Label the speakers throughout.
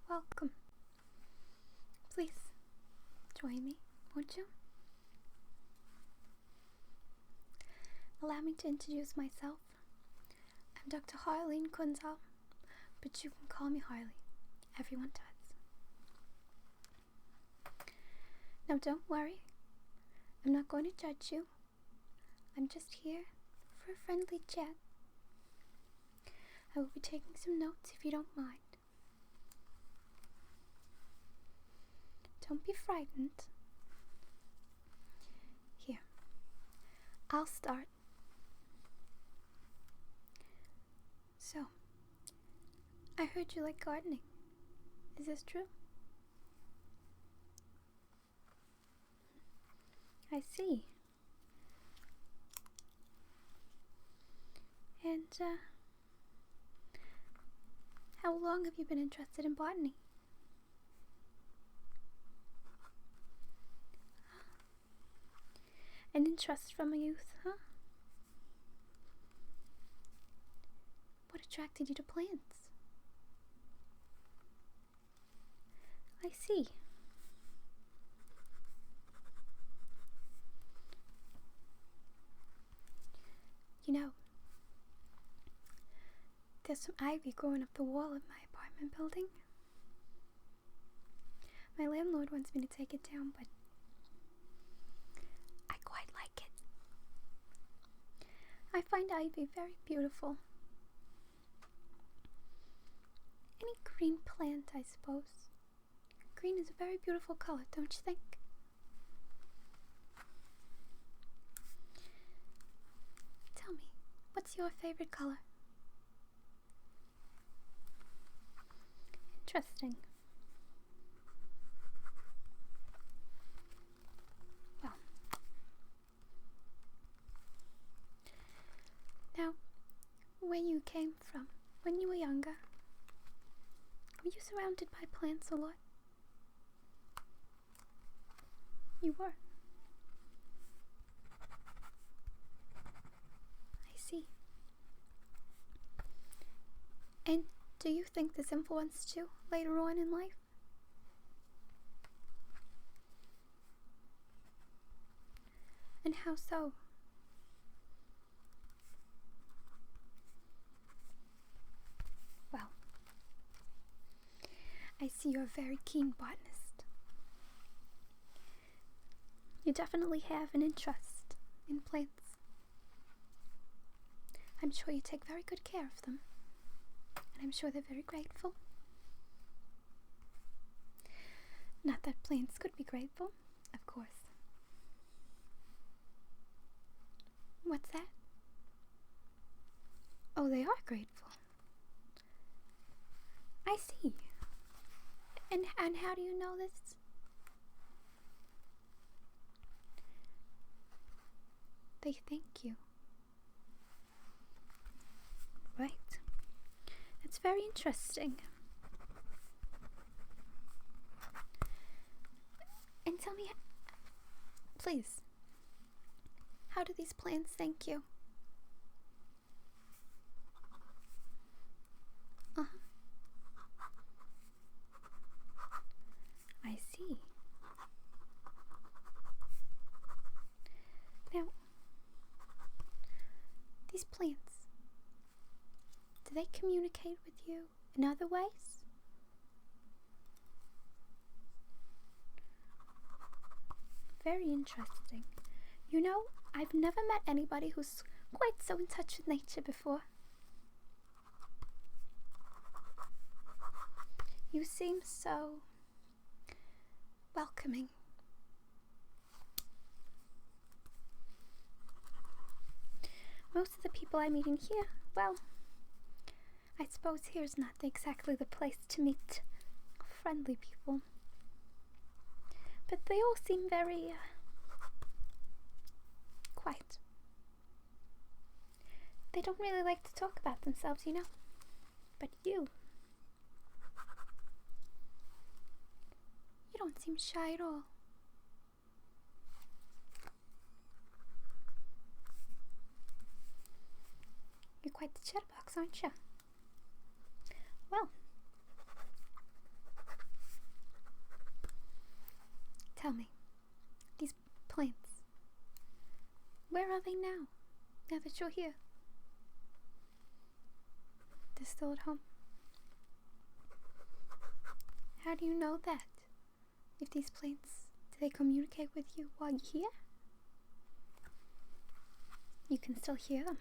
Speaker 1: welcome. Please, join me, won't you? Allow me to introduce myself. I'm Dr. Harleen Quinzel, but you can call me Harley. Everyone does. Now don't worry, I'm not going to judge you. I'm just here for a friendly chat. I will be taking some notes if you don't mind. Don't be frightened. Here, I'll start. So, I heard you like gardening. Is this true? I see. And, how long have you been interested in botany? An interest from a youth, huh? What attracted you to plants? I see. You know, there's some ivy growing up the wall of my apartment building. My landlord wants me to take it down, but I quite like it. I find ivy very beautiful. Any green plant, I suppose. Green is a very beautiful color, don't you think? Tell me, what's your favorite color? Interesting. Well, now, where you came from, when you were younger, were you surrounded by plants a lot? You were. I see. And do you think this influenced you later on in life? And how so? Well, I see you're a very keen botanist. You definitely have an interest in plants. I'm sure you take very good care of them. And I'm sure they're very grateful. Not that plants could be grateful, of course. What's that? Oh, they are grateful. I see. And how do you know this? They thank you. Right. It's very interesting. And tell me, please, how do these plants thank you? I see. Now, these plants, do they communicate with you in other ways? Very interesting. You know, I've never met anybody who's quite so in touch with nature before. You seem so welcoming. Most of the people I'm meeting here, well, I suppose here's not exactly the place to meet friendly people. But they all seem very quiet. They don't really like to talk about themselves, you know. But you don't seem shy at all. You're quite the chatterbox, aren't you? Well, Tell me, these plants, where are they now that you're here? They're still at home. How do you know that? If these plants, do they communicate with you while you're here? You can still hear them.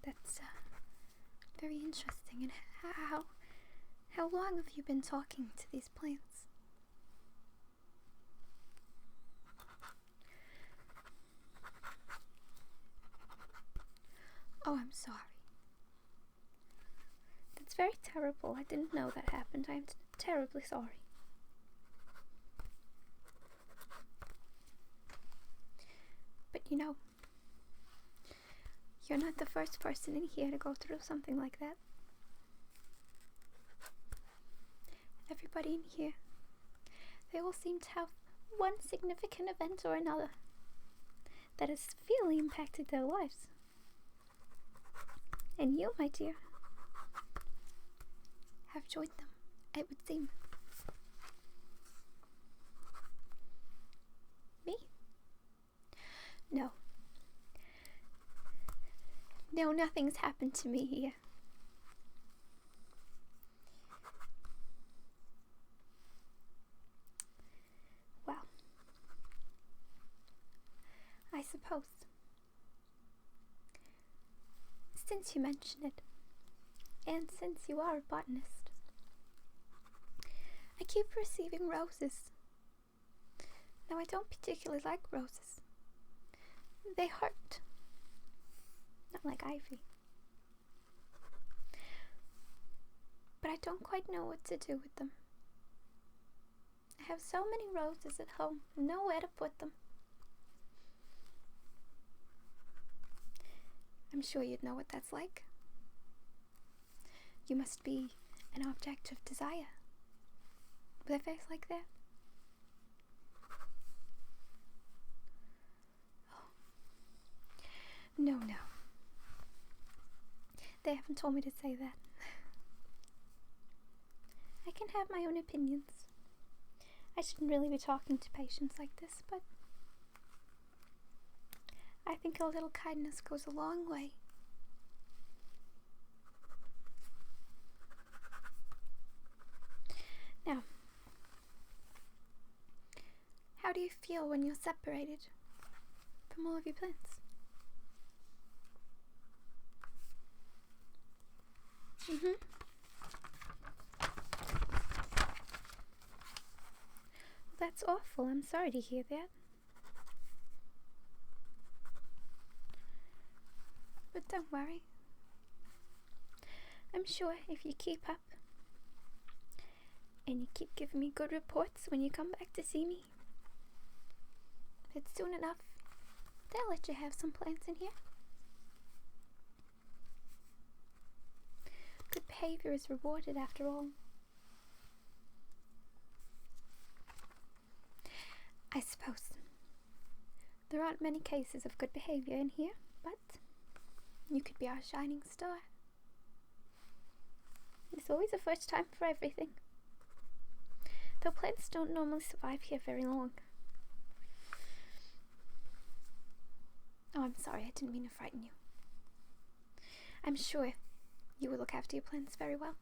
Speaker 1: That's very interesting. And how long have you been talking to these plants? Oh, I'm sorry. That's very terrible. I didn't know that happened. I'm terribly sorry. But you know, you're not the first person in here to go through something like that. Everybody in here, they all seem to have one significant event or another that has severely impacted their lives. And you, my dear, have joined them, it would seem. Me? No. No, nothing's happened to me here. Well, I suppose, since you mention it, and since you are a botanist, I keep receiving roses. Now, I don't particularly like roses. They hurt. Not like ivy. But I don't quite know what to do with them. I have so many roses at home, nowhere to put them. I'm sure you'd know what that's like. You must be an object of desire with a face like that. Oh. No. They haven't told me to say that. I can have my own opinions. I shouldn't really be talking to patients like this, but I think a little kindness goes a long way. Now, how do you feel when you're separated from all of your plants? That's awful. I'm sorry to hear that. But don't worry. I'm sure if you keep up and you keep giving me good reports when you come back to see me, that soon enough they'll let you have some plants in here. Good behavior is rewarded after all. I suppose there aren't many cases of good behavior in here, but you could be our shining star. There's always a first time for everything. Though plants don't normally survive here very long. Oh, I'm sorry, I didn't mean to frighten you. I'm sure you will look after your plants very well.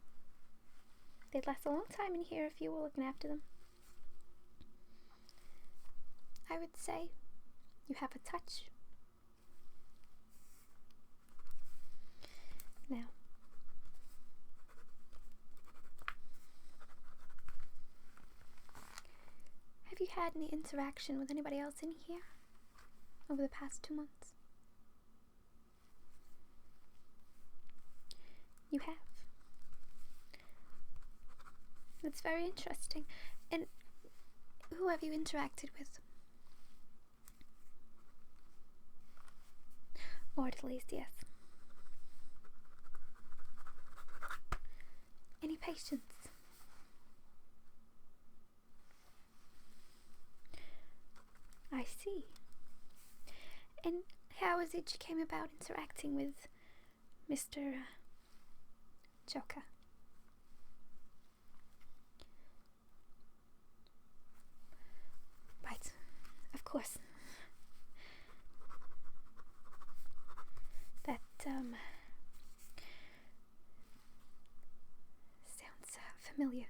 Speaker 1: They'd last a long time in here if you were looking after them. I would say you have a touch. Now, have you had any interaction with anybody else in here over the past 2 months? You have. That's very interesting. And who have you interacted with? Orderlies, yes. Any patients? I see. And how is it you came about interacting with Mr. Joker? course. That, sounds familiar.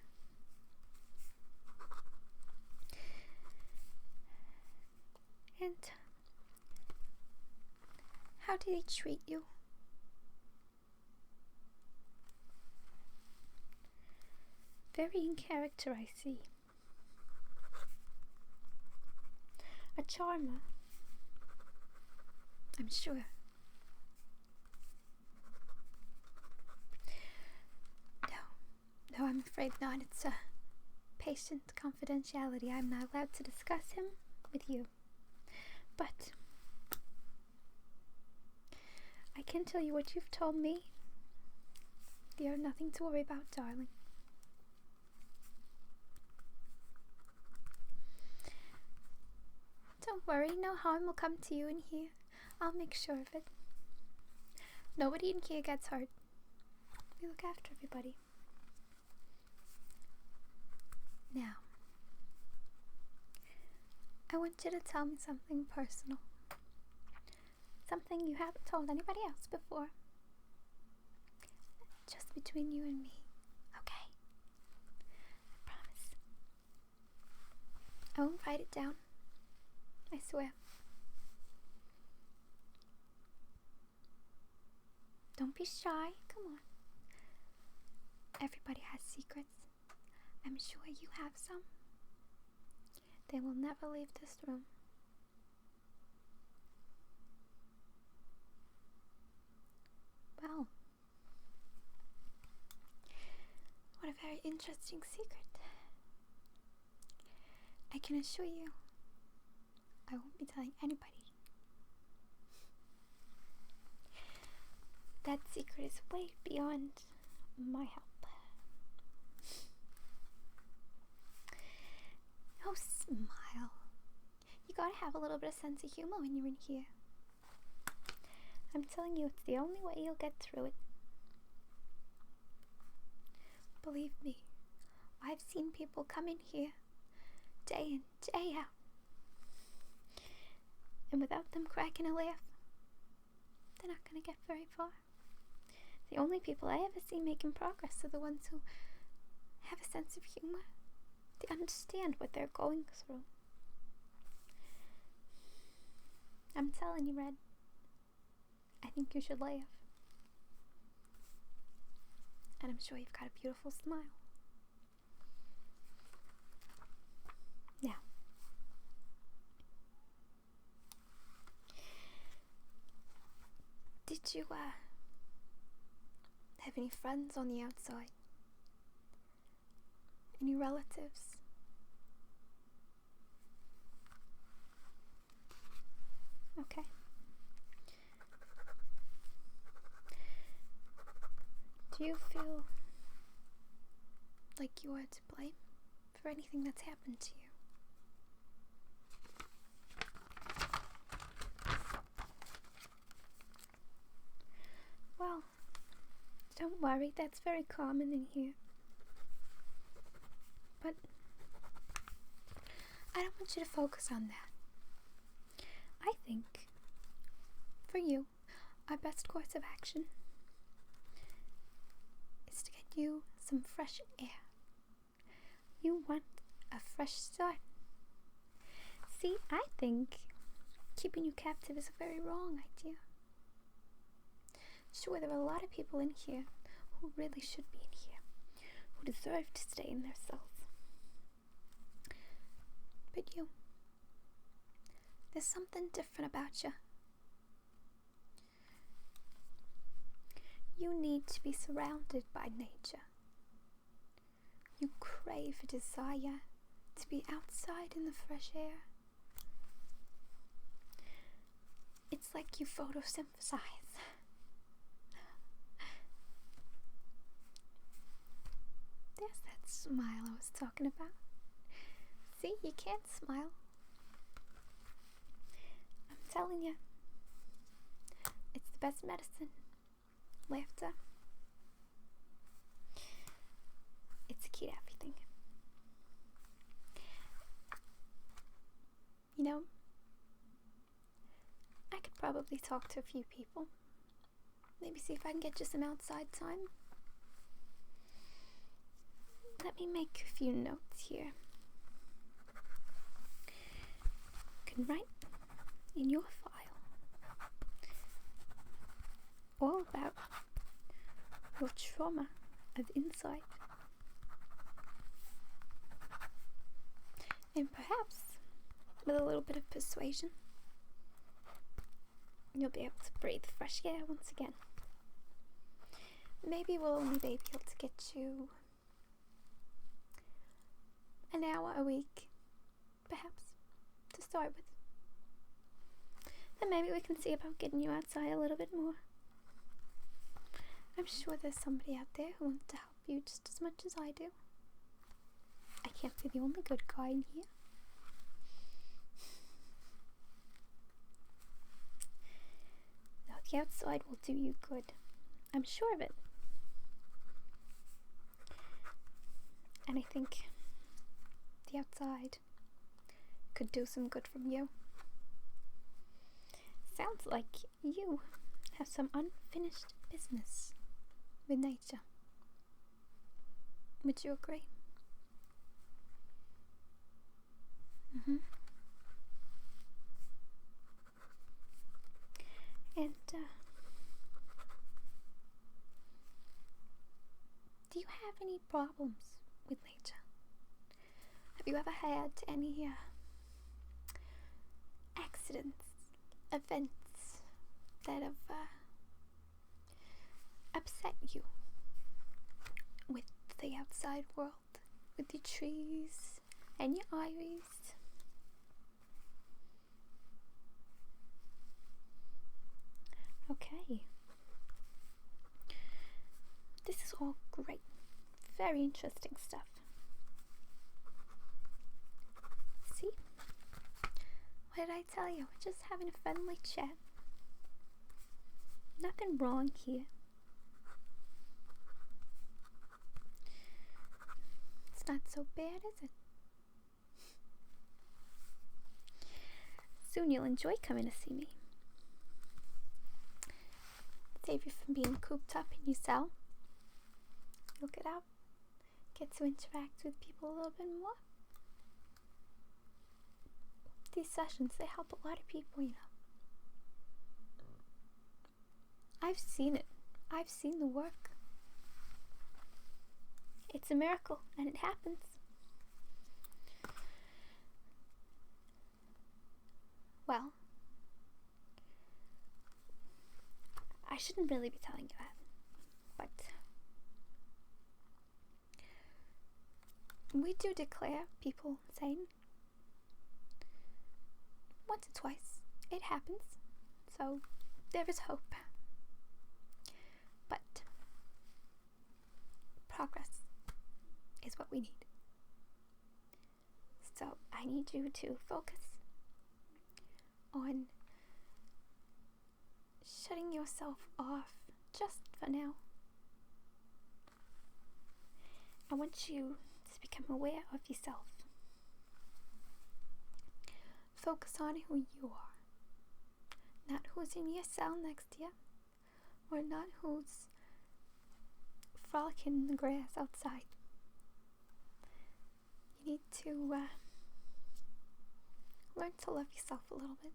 Speaker 1: And how did he treat you? Very in character, I see. A charmer, I'm sure. No, I'm afraid not. It's a patient confidentiality. I'm not allowed to discuss him with you. But I can tell you what you've told me. You have nothing to worry about, darling. Don't worry, no harm will come to you in here. I'll make sure of it. Nobody in here gets hurt. We look after everybody. Now, I want you to tell me something personal. Something you haven't told anybody else before. Just between you and me, okay? I promise. I won't write it down. I swear. Don't be shy. Come on. Everybody has secrets. I'm sure you have some. They will never leave this room. Well, what a very interesting secret. I can assure you, I won't be telling anybody. That secret is way beyond my help. Oh, smile. You gotta have a little bit of sense of humor when you're in here. I'm telling you, it's the only way you'll get through it. Believe me, I've seen people come in here day in, day out, and without them cracking a laugh, they're not gonna get very far. The only people I ever see making progress are the ones who have a sense of humor. They understand what they're going through. I'm telling you, Red, I think you should laugh. And I'm sure you've got a beautiful smile. Now, did you have any friends on the outside? Any relatives? Okay. Do you feel like you are to blame for anything that's happened to you? Well, don't worry, that's very common in here. But I don't want you to focus on that. I think, for you, our best course of action is to get you some fresh air. You want a fresh start. See, I think keeping you captive is a very wrong idea. Sure, there are a lot of people in here who really should be in here, who deserve to stay in their cells. But you, there's something different about you. You need to be surrounded by nature. You crave a desire to be outside in the fresh air. It's like you photosynthesize. There's that smile I was talking about. See, you can't smile. I'm telling you, it's the best medicine. Laughter. It's the key to everything. You know, probably talk to a few people. Maybe see if I can get you some outside time. Let me make a few notes here. You can write in your file all about your trauma of insight. And perhaps, with a little bit of persuasion, you'll be able to breathe fresh air once again. Maybe we'll only be able to get you an hour a week, perhaps, to start with. Then maybe we can see about getting you outside a little bit more. I'm sure there's somebody out there who wants to help you just as much as I do. I can't be the only good guy in here. No, the outside will do you good. I'm sure of it. And I think the outside could do some good from you. Sounds like you have some unfinished business with nature. Would you agree? And do you have any problems with nature? Have you ever had any accidents, events that have upset you with the outside world, with your trees and your iris? Okay. This is all great. Very interesting stuff. See? What did I tell you? We're just having a friendly chat. Nothing wrong here. It's not so bad, is it? Soon you'll enjoy coming to see me. Save you from being cooped up in your cell. You'll get out, get to interact with people a little bit more. These sessions, they help a lot of people, you know. I've seen it. I've seen the work. It's a miracle, and it happens. Well, I shouldn't really be telling you that, but we do declare people sane once or twice. It happens, so there is hope. But progress is what we need. So I need you to focus on shutting yourself off just for now. I want you to become aware of yourself. Focus on who you are, not who's in your cell next to you, or not who's frolicking in the grass outside. You need to learn to love yourself a little bit.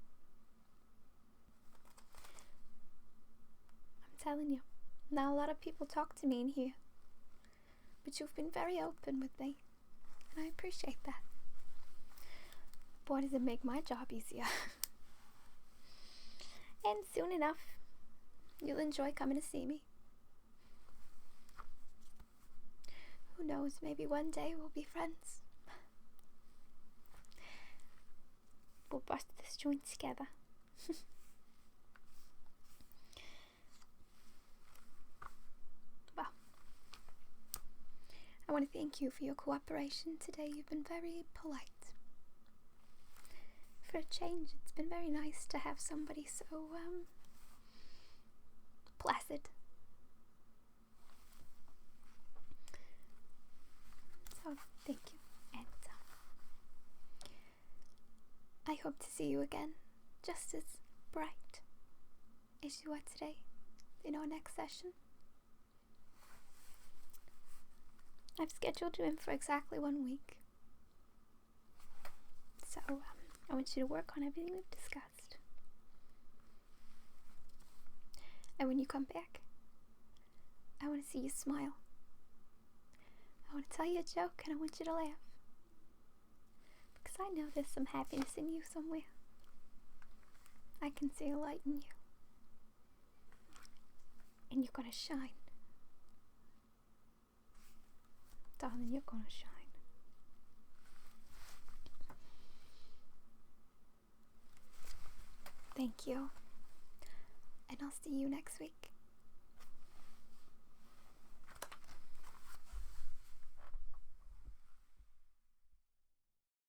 Speaker 1: I'm telling you, not a lot of people talk to me in here, but you've been very open with me, and I appreciate that. Boy, does it make my job easier. And soon enough, you'll enjoy coming to see me. Who knows, maybe one day we'll be friends. We'll bust this joint together. Well, I want to thank you for your cooperation today. You've been very polite. For a change, it's been very nice to have somebody so placid. So thank you, and I hope to see you again, just as bright as you are today in our next session. I've scheduled you in for exactly 1 week. So, I want you to work on everything we've discussed. And when you come back, I want to see you smile. I want to tell you a joke and I want you to laugh. Because I know there's some happiness in you somewhere. I can see a light in you. And you're gonna shine. Darling, you're gonna shine. Thank you. And I'll see you next week.